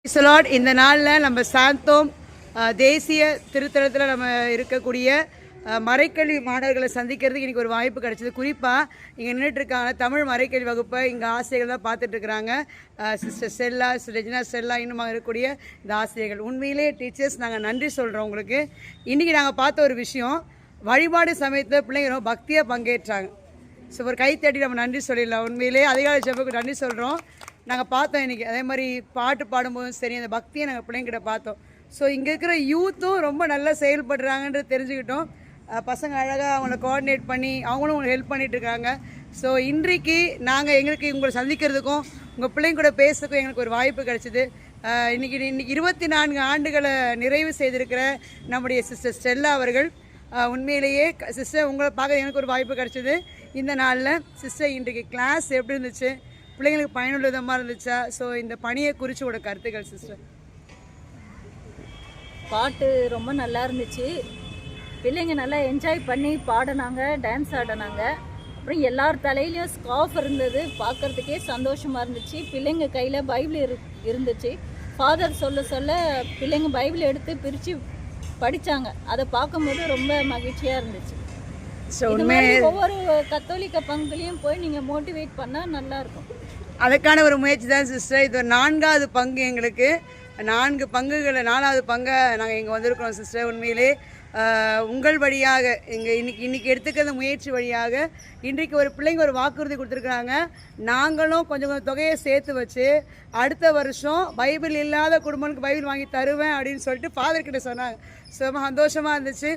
Price இந்த நாளில் நம்ம சாந்தோம் தேசிய திருத்தலத்தில் நம்ம இருக்கக்கூடிய மறைக்கல்வி மாணவர்களை சந்திக்கிறதுக்கு இன்றைக்கி ஒரு வாய்ப்பு கிடச்சிது. குறிப்பாக இங்கே நின்றுட்டுருக்காங்க தமிழ் மறைக்கல்வி வகுப்பை இங்கே ஆசிரியர்கள் தான் பார்த்துட்ருக்குறாங்க. சிஸ்டர் செல்லா, ரெஜினா செல்லா, இன்னும் இருக்கக்கூடிய இந்த ஆசிரியர்கள். உண்மையிலே டீச்சர்ஸ் நாங்கள் நன்றி சொல்கிறோம் உங்களுக்கு. இன்றைக்கி நாங்கள் பார்த்த ஒரு விஷயம், வழிபாடு சமயத்தில் பிள்ளைங்க ரொம்ப பக்தியாக பங்கேற்றாங்க. ஸோ ஒரு கை தட்டி நம்ம நன்றி சொல்லிடலாம். உண்மையிலே அதிகாலை ஜெபத்துக்கு நன்றி சொல்கிறோம். நாங்கள் பார்த்தோம் இன்றைக்கி. அதே மாதிரி பாட்டு பாடும்போதும் சரி, அந்த பக்தியை நாங்கள் பிள்ளைங்கிட்ட பார்த்தோம். ஸோ இங்கே இருக்கிற யூத்தும் ரொம்ப நல்லா செயல்படுறாங்கன்றது தெரிஞ்சுக்கிட்டோம். பசங்க அழகாக அவங்கள கோஆர்டினேட் பண்ணி அவங்களும் உங்களுக்கு ஹெல்ப் பண்ணிகிட்ருக்காங்க. ஸோ இன்றைக்கி நாங்கள் எங்களுக்கு உங்களை சந்திக்கிறதுக்கும் உங்கள் பிள்ளைங்க கூட பேசுறதுக்கும் எங்களுக்கு ஒரு வாய்ப்பு கிடச்சிது. இன்றைக்கி 24 ஆண்டுகளை நிறைவு செய்திருக்கிற நம்முடைய சிஸ்டர் ஸ்டெல்லா அவர்கள், உண்மையிலேயே சிஸ்டர் உங்களை பார்க்க எனக்கு ஒரு வாய்ப்பு கிடச்சிது இந்த நாளில். சிஸ்டர் இன்றைக்கு கிளாஸ் எப்படி இருந்துச்சு, பிள்ளைங்களுக்கு பயனுள்ள விதமாக இருந்துச்சா? ஸோ இந்த பணியை குறித்து உங்களோட கருத்துக்கள் சிஸ்டர். பாட்டு ரொம்ப நல்லா இருந்துச்சு. பிள்ளைங்க நல்லா என்ஜாய் பண்ணி பாடினாங்க, டான்ஸ் ஆடினாங்க. அப்புறம் எல்லார் தலையிலையும் ஸ்கார்ஃப் இருந்தது, பார்க்குறதுக்கே சந்தோஷமாக இருந்துச்சு. பிள்ளைங்க கையில் பைபிள் இருந்துச்சு. ஃபாதர் சொல்ல சொல்ல பிள்ளைங்க பைபிள் எடுத்து பிரித்து படித்தாங்க. அதை பார்க்கும்போது ரொம்ப மகிழ்ச்சியாக இருந்துச்சு. ஒவ்வொரு கத்தோலிக்க பங்குலையும் போய் நீங்கள் மோட்டிவேட் பண்ணால் நல்லாயிருக்கும். அதுக்கான ஒரு முயற்சி தான் சிஸ்டர். இது ஒரு 4வது பங்கு எங்களுக்கு. 4 பங்குகளை 4வது பங்கை நாங்கள் இங்கே வந்திருக்கிறோம் சிஸ்டர். உண்மையிலே உங்கள் வழியாக இன்னைக்கு எடுத்துக்கிற முயற்சி வழியாக இன்றைக்கு ஒரு பிள்ளைங்க ஒரு வாக்குறுதி கொடுத்துருக்குறாங்க. நாங்களும் கொஞ்சம் தொகையை சேர்த்து வச்சு அடுத்த வருஷம் பைபிள் இல்லாத குடும்பங்களுக்கு பைபிள் வாங்கி தருவேன் அப்படின்னு சொல்லிட்டு ஃபாதர்கிட்ட சொன்னாங்க. ரொம்ப சந்தோஷமாக இருந்துச்சு.